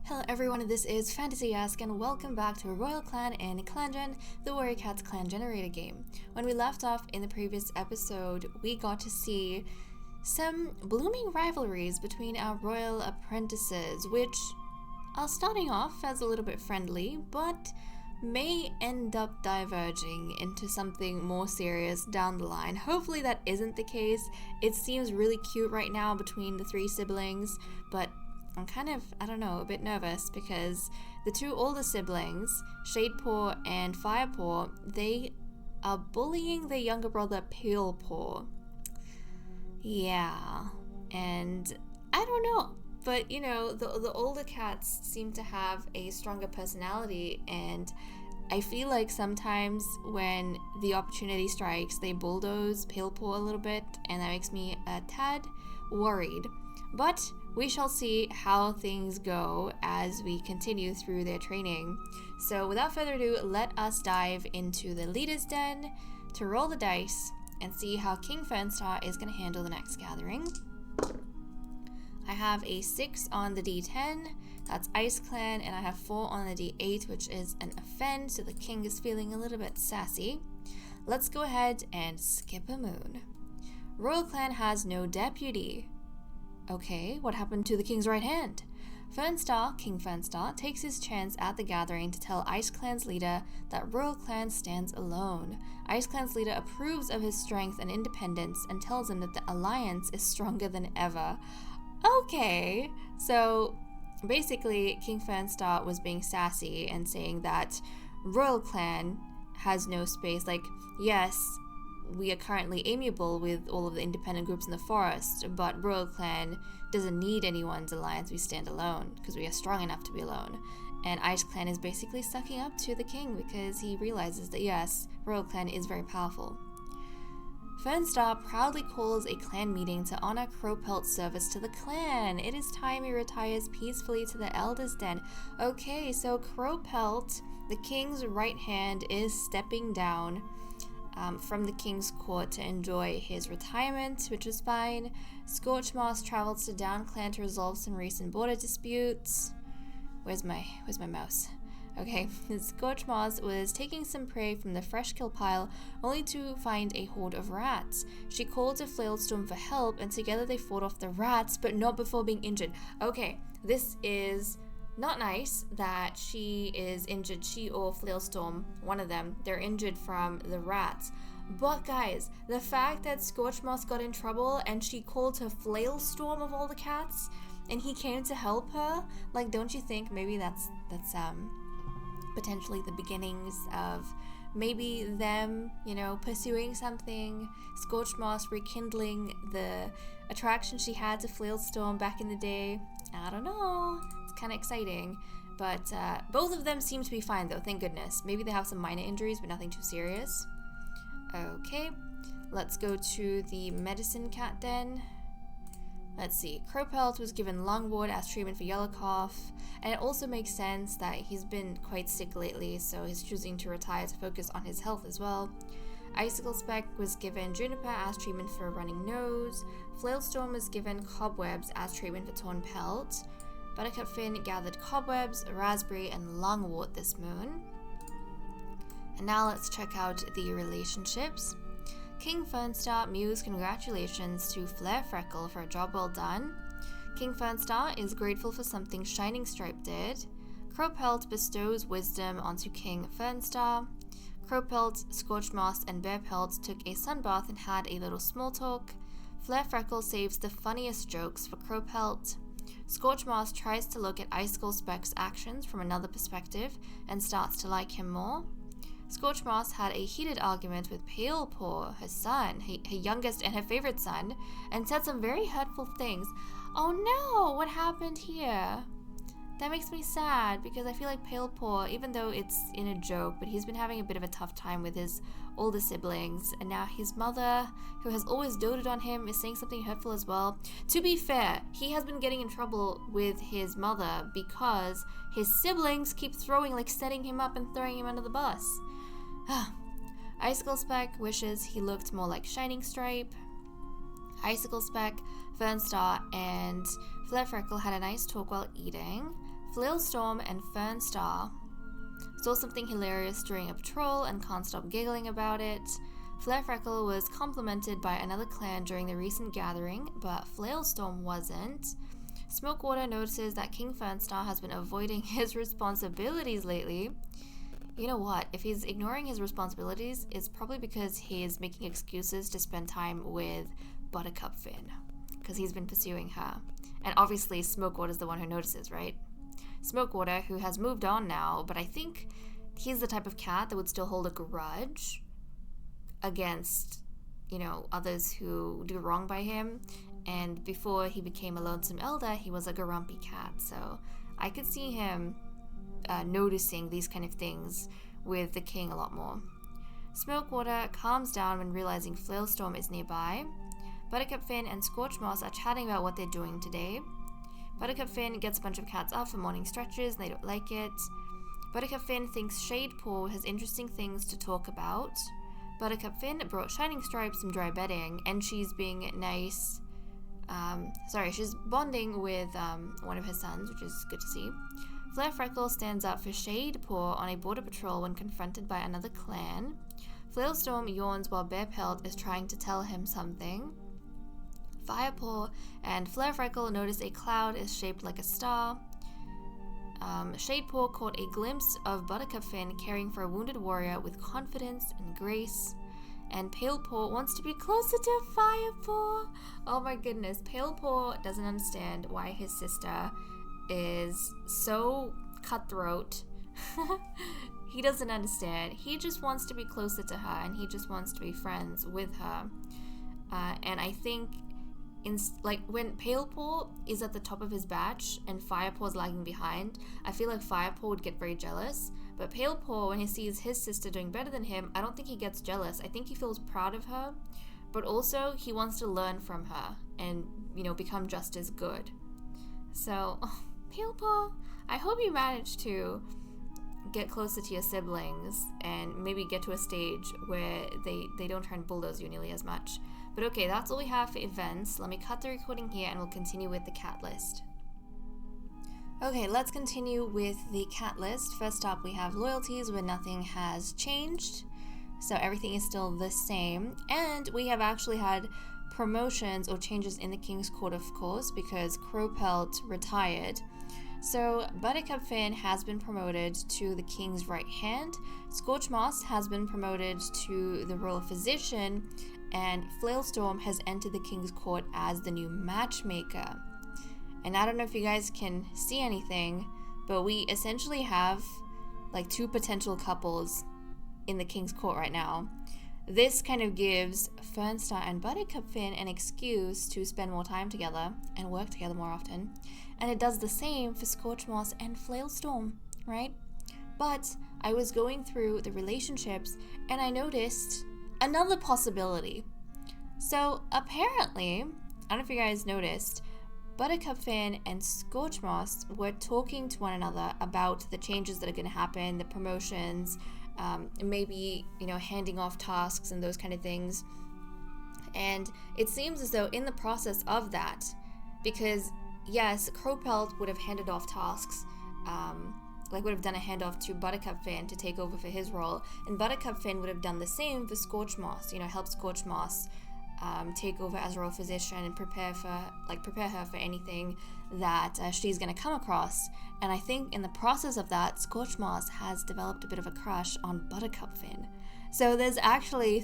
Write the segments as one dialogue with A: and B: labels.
A: Hello everyone, this is Fantasy Ask and welcome back to a Royal Clan in ClanGen, the Warrior Cats clan generator game. When we left off in the previous episode, we got to see some blooming rivalries between our royal apprentices, which are starting off as a little bit friendly, but may end up diverging into something more serious down the line. Hopefully that isn't the case. It seems really cute right now between the three siblings, but I'm kind of, a bit nervous because the two older siblings, Shadepaw and Firepaw, they are bullying their younger brother, Palepaw. Yeah, and I don't know, but the older cats seem to have a stronger personality, and I feel like sometimes when the opportunity strikes, they bulldoze Palepaw a little bit, and that makes me a tad worried. But we shall see how things go as we continue through their training. So without further ado, let us dive into the leader's den to roll the dice and see how King Fernstar is going to handle the next gathering. I have a 6 on the D10, that's Ice Clan, and I have 4 on the D8, which is an offend, so the king is feeling a little bit sassy. Let's go ahead and skip a moon. Royal Clan has no deputy. Okay, what happened to the king's right hand? Fernstar, King Fernstar, takes his chance at the gathering to tell Ice Clan's leader that Royal Clan stands alone. Ice Clan's leader approves of his strength and independence and tells him that the alliance is stronger than ever. Okay, so basically King Fernstar was being sassy and saying that Royal Clan has no space. Like, yes, we are currently amiable with all of the independent groups in the forest, but Royal Clan doesn't need anyone's alliance. We stand alone because we are strong enough to be alone. And Ice Clan is basically sucking up to the king because he realizes that yes, Royal Clan is very powerful. Fernstar proudly calls a clan meeting to honor Crowpelt's service to the clan. It is time he retires peacefully to the Elder's Den. Okay, so Crowpelt, the king's right hand, is stepping down from the king's court to enjoy his retirement, which is fine. Scorchmoss travels to Down Clan to resolve some recent border disputes. Where's my mouse? Okay, Scorchmoss was taking some prey from the fresh kill pile, only to find a horde of rats. She called to Flailstorm for help, and together they fought off the rats, but not before being injured. Okay, this is not nice that she is injured. She or Flailstorm, one of them, they're injured from the rats. But guys, the fact that Scorchmoss got in trouble and she called to Flailstorm of all the cats, and he came to help her, like, don't you think maybe that's potentially the beginnings of maybe them, pursuing something, Scorchmoss rekindling the attraction she had to Flailstorm back in the day. I don't know. It's kind of exciting. But both of them seem to be fine, though, thank goodness. Maybe they have some minor injuries, but nothing too serious. Okay, let's go to the medicine cat den. Let's see, Crowpelt was given lungwort as treatment for yellow cough, and it also makes sense that he's been quite sick lately, so he's choosing to retire to focus on his health as well. Icicle Speck was given juniper as treatment for a running nose. Flailstorm was given cobwebs as treatment for torn pelt. Buttercup Finn gathered cobwebs, raspberry, and lungwort this moon. And now let's check out the relationships. King Fernstar mews congratulations to Flare Freckle for a job well done. King Fernstar is grateful for something Shining Stripe did. Crowpelt bestows wisdom onto King Fernstar. Crowpelt, Scorchmoss, and Bearpelt took a sunbath and had a little small talk. Flare Freckle saves the funniest jokes for Crowpelt. Scorchmoss tries to look at Icicle Speck's actions from another perspective and starts to like him more. Scorchmoss had a heated argument with Palepaw, her son, her youngest and her favorite son, and said some very hurtful things. Oh no, what happened here? That makes me sad because I feel like Palepaw, even though it's in a joke, but he's been having a bit of a tough time with his older siblings, and now his mother, who has always doted on him, is saying something hurtful as well. To be fair, he has been getting in trouble with his mother because his siblings keep setting him up and throwing him under the bus. Icicle Speck wishes he looked more like Shining Stripe. Icicle Speck, Fernstar, and Flare Freckle had a nice talk while eating. Flailstorm and Fernstar saw something hilarious during a patrol and can't stop giggling about it. Flarefreckle was complimented by another clan during the recent gathering, but Flailstorm wasn't. Smokewater notices that King Fernstar has been avoiding his responsibilities lately. You know what? If he's ignoring his responsibilities, it's probably because he is making excuses to spend time with Buttercup Finn, because he's been pursuing her. And obviously, Smokewater's the one who notices, right? Smokewater, who has moved on now, but I think he's the type of cat that would still hold a grudge against, others who do wrong by him. And before he became a lonesome elder, he was a grumpy cat. So I could see him noticing these kind of things with the king a lot more. Smokewater calms down when realizing Flailstorm is nearby. Buttercup Finn and Scorchmoss are chatting about what they're doing today. Buttercup Finn gets a bunch of cats up for morning stretches and they don't like it. Buttercup Finn thinks Shadepaw has interesting things to talk about. Buttercup Finn brought Shining Stripes some dry bedding and she's being nice. She's bonding with one of his sons, which is good to see. Flarefreckle stands up for Shadepaw on a border patrol when confronted by another clan. Flailstorm yawns while Bearpelt is trying to tell him something. Firepaw and Flarefreckle notice a cloud is shaped like a star. Shadepaw caught a glimpse of Buttercup Finn caring for a wounded warrior with confidence and grace. And Palepaw wants to be closer to Firepaw. Oh my goodness, Palepaw doesn't understand why his sister is so cutthroat. He doesn't understand. He just wants to be closer to her and he just wants to be friends with her. And I think when Palepaw is at the top of his batch and Firepaw's lagging behind, I feel like Firepaw would get very jealous. But Palepaw, when he sees his sister doing better than him, I don't think he gets jealous. I think he feels proud of her, but also he wants to learn from her and, become just as good. So, Palepaw, I hope you manage to get closer to your siblings and maybe get to a stage where they don't try and bulldoze you nearly as much. But okay, that's all we have for events. Let me cut the recording here and we'll continue with the cat list. Okay, let's continue with the cat list. First up, we have loyalties where nothing has changed. So everything is still the same. And we have actually had promotions or changes in the King's Court, of course, because Crowpelt retired. So Buttercup Finn has been promoted to the King's right hand. Scorchmoss has been promoted to the Royal Physician. And Flailstorm has entered the King's Court as the new matchmaker. And I don't know if you guys can see anything, but we essentially have like two potential couples in the King's Court right now. This kind of gives Fernstar and Buttercup Finn an excuse to spend more time together and work together more often. And it does the same for Scorchmoss and Flailstorm, right? But I was going through the relationships and I noticed another possibility. So apparently, I don't know if you guys noticed, Buttercup Finn and Scorchmoss were talking to one another about the changes that are going to happen, the promotions, maybe, handing off tasks and those kind of things. And it seems as though in the process of that, because yes, Crowpelt would have handed off tasks, would have done a handoff to Buttercup Finn to take over for his role, and Buttercup Finn would have done the same for Scorchmoss, help Scorchmoss take over as Royal Physician and prepare her for anything that she's going to come across. And I think in the process of that, Scorchmoss has developed a bit of a crush on Buttercup Finn. So there's actually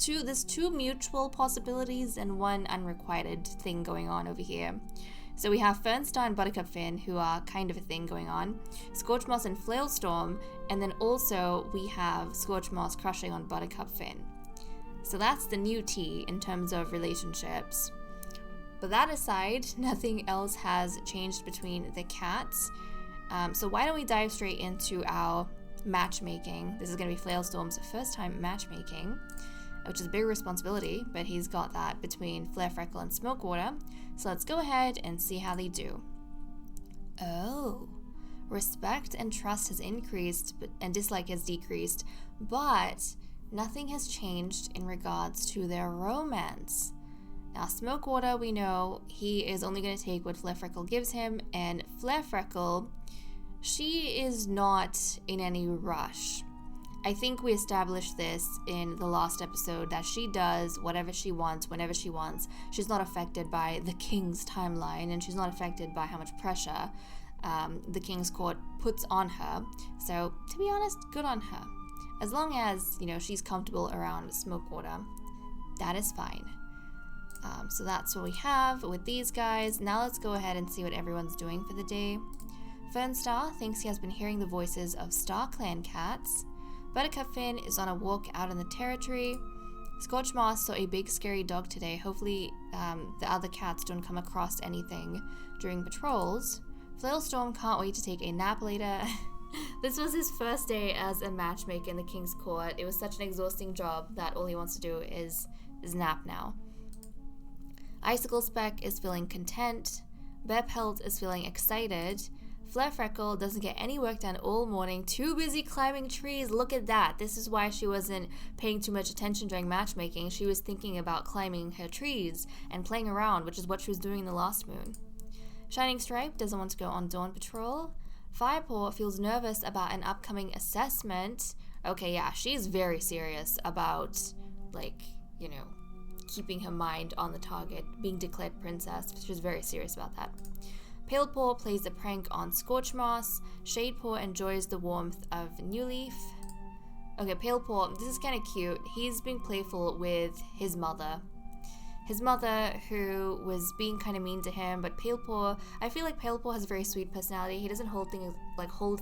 A: there's two mutual possibilities and one unrequited thing going on over here. So we have Fernstar and Buttercup Finn, who are kind of a thing going on, Scorchmoss and Flailstorm, and then also we have Scorchmoss crushing on Buttercup Finn. So that's the new tea in terms of relationships. But that aside, nothing else has changed between the cats. So why don't we dive straight into our matchmaking. This is going to be Flailstorm's first time matchmaking, which is a big responsibility, but he's got that between Flarefreckle and Smokewater. So let's go ahead and see how they do. Oh, respect and trust has increased and dislike has decreased, but nothing has changed in regards to their romance. Now, Smokewater, we know he is only going to take what Flare Freckle gives him, and Flare Freckle, she is not in any rush. I think we established this in the last episode, that she does whatever she wants, whenever she wants. She's not affected by the King's timeline, and she's not affected by how much pressure the King's Court puts on her. So, to be honest, good on her. As long as, she's comfortable around Smokewater, that is fine. So that's what we have with these guys. Now let's go ahead and see what everyone's doing for the day. Fernstar thinks he has been hearing the voices of Star Clan cats. Buttercup Finn is on a walk out in the territory. Scorchmoss saw a big scary dog today. Hopefully the other cats don't come across anything during patrols. Flailstorm can't wait to take a nap later. This was his first day as a matchmaker in the King's Court. It was such an exhausting job that all he wants to do is nap now. Icicle Speck is feeling content. Bear Pelt is feeling excited. Flare Freckle doesn't get any work done all morning, too busy climbing trees. Look at that. This is why she wasn't paying too much attention during matchmaking. She was thinking about climbing her trees and playing around, which is what she was doing in the last moon. Shining Stripe doesn't want to go on dawn patrol. Firepaw feels nervous about an upcoming assessment. Okay, yeah, she's very serious about, keeping her mind on the target, being declared princess. She's very serious about that. Palepaw plays a prank on Scorchmoss. Shadepaw enjoys the warmth of New Leaf. Okay, Palepaw, this is kind of cute. He's being playful with his mother. His mother, who was being kind of mean to him, but Palepaw, I feel like Palepaw has a very sweet personality. He doesn't hold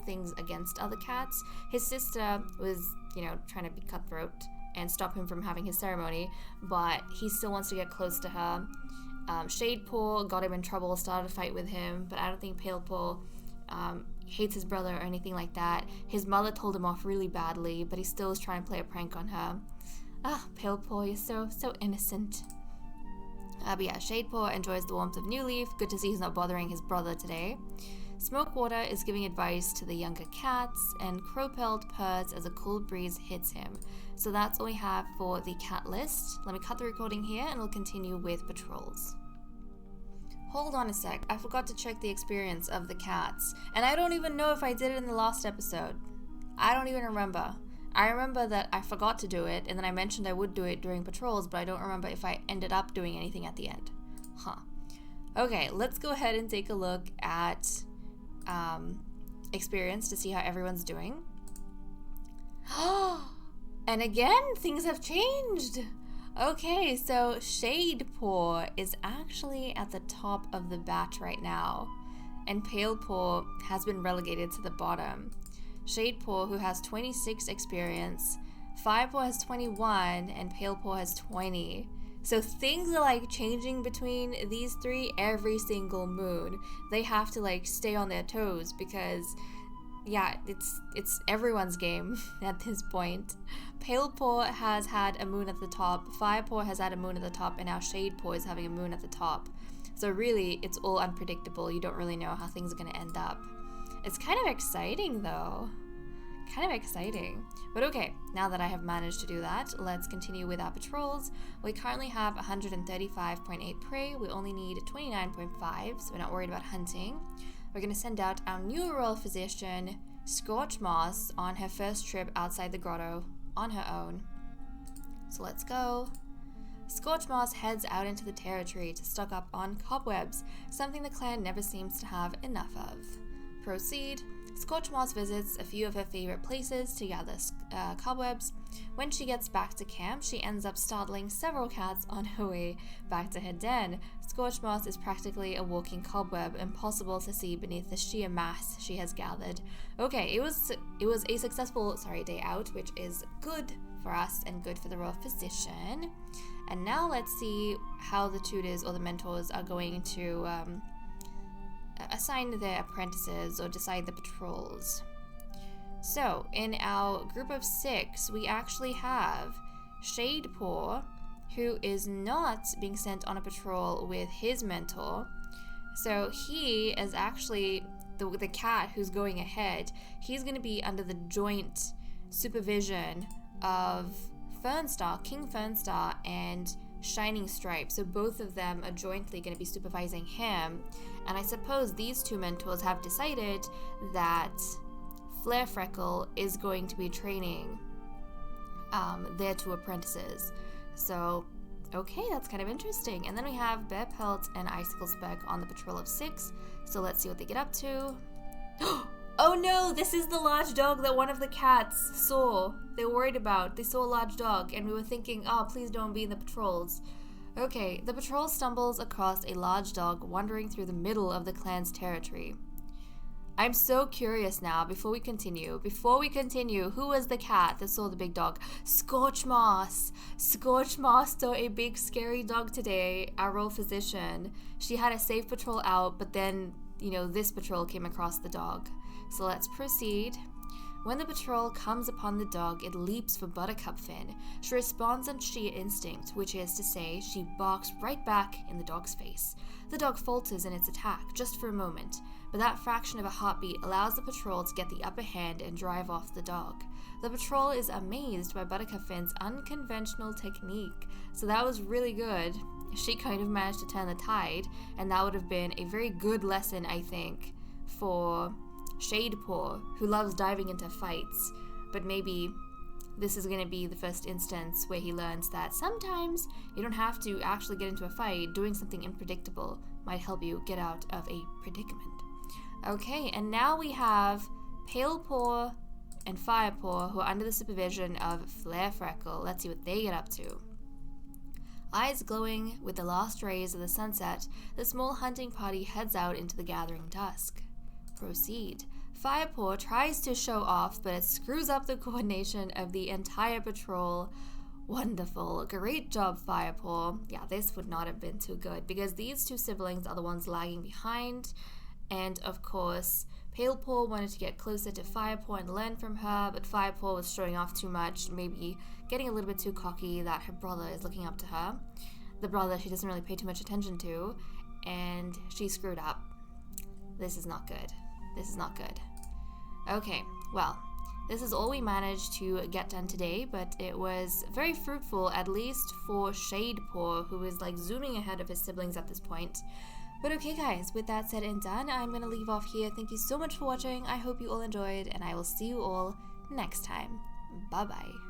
A: things against other cats. His sister was, trying to be cutthroat and stop him from having his ceremony, but he still wants to get close to her. Shadepaw got him in trouble, started a fight with him, but I don't think Palepaw hates his brother or anything like that. His mother told him off really badly, but he still is trying to play a prank on her. Palepaw, you're so innocent. But yeah, Shadepaw enjoys the warmth of New Leaf. Good to see he's not bothering his brother today. Smokewater is giving advice to the younger cats, and Crowpelt purrs as a cool breeze hits him. So that's all we have for the cat list. Let me cut the recording here and we'll continue with patrols. Hold on a sec, I forgot to check the experience of the cats, and I don't even know if I did it in the last episode. I don't even remember. I remember that I forgot to do it, and then I mentioned I would do it during patrols, but I don't remember if I ended up doing anything at the end. Okay, let's go ahead and take a look at experience to see how everyone's doing. And again, things have changed. Okay, so Shadepaw is actually at the top of the batch right now, and Palepaw has been relegated to the bottom. Shadepaw, who has 26 experience, Firepaw has 21, and Palepaw has 20. So things are changing between these three every single moon. They have to stay on their toes because it's everyone's game at this point. Palepaw has had a moon at the top, Firepaw has had a moon at the top, and now Shadepaw is having a moon at the top. So really, it's all unpredictable. You don't really know how things are going to end up. It's kind of exciting though. Kind of exciting. But okay, now that I have managed to do that, let's continue with our patrols. We currently have 135.8 prey. We only need 29.5, so we're not worried about hunting. We're going to send out our new royal physician, Scorchmoss, on her first trip outside the grotto on her own. So let's go. Scorchmoss heads out into the territory to stock up on cobwebs, something the clan never seems to have enough of. Proceed. Scorchmoss visits a few of her favorite places to gather cobwebs. When she gets back to camp, she ends up startling several cats on her way back to her den. Scorchmoss is practically a walking cobweb, impossible to see beneath the sheer mass she has gathered. Okay, it was a successful day out, which is good for us and good for the royal physician. And now let's see how the tutors or the mentors are going to assign their apprentices or decide the patrols. So, in our group of 6, we actually have Shadepaw, who is not being sent on a patrol with his mentor. So he is actually the cat who's going ahead. He's going to be under the joint supervision of Fernstar, King Fernstar, and Shining Stripe. So both of them are jointly going to be supervising him. And I suppose these two mentors have decided that Flare Freckle is going to be training their two apprentices. So, okay, that's kind of interesting. And then we have Bear Pelt and Icicle Speck on the patrol of 6. So let's see what they get up to. Oh no, this is the large dog that one of the cats saw. They were worried about. They saw a large dog, and we were thinking, oh, please don't be in the patrols. Okay, the patrol stumbles across a large dog wandering through the middle of the clan's territory. I'm so curious now, before we continue, who was the cat that saw the big dog? Scorchmoss! Scorchmoss saw a big scary dog today, our royal physician. She had a safe patrol out, but then, this patrol came across the dog. So let's proceed. When the patrol comes upon the dog, it leaps for Buttercup Fin. She responds on sheer instinct, which is to say, she barks right back in the dog's face. The dog falters in its attack, just for a moment, but that fraction of a heartbeat allows the patrol to get the upper hand and drive off the dog. The patrol is amazed by Buttercup Fin's unconventional technique, so that was really good. She kind of managed to turn the tide, and that would have been a very good lesson, I think, for Shadepaw, who loves diving into fights, but maybe this is going to be the first instance where he learns that sometimes you don't have to actually get into a fight. Doing something unpredictable might help you get out of a predicament. Okay, and now we have Palepaw and Firepaw, who are under the supervision of Flare Freckle. Let's see what they get up to. Eyes glowing with the last rays of the sunset, the small hunting party heads out into the gathering dusk. Proceed. Firepaw tries to show off, but it screws up the coordination of the entire patrol. Wonderful. Great job, Firepaw. Yeah, this would not have been too good, because these two siblings are the ones lagging behind. And, of course, Palepaw wanted to get closer to Firepaw and learn from her, but Firepaw was showing off too much, maybe getting a little bit too cocky that her brother is looking up to her. The brother she doesn't really pay too much attention to, and she screwed up. This is not good. This is not good. Okay, well, this is all we managed to get done today, but it was very fruitful, at least for Shadepaw, who is like zooming ahead of his siblings at this point. But okay guys, with that said and done, I'm going to leave off here. Thank you so much for watching. I hope you all enjoyed, and I will see you all next time. Bye-bye.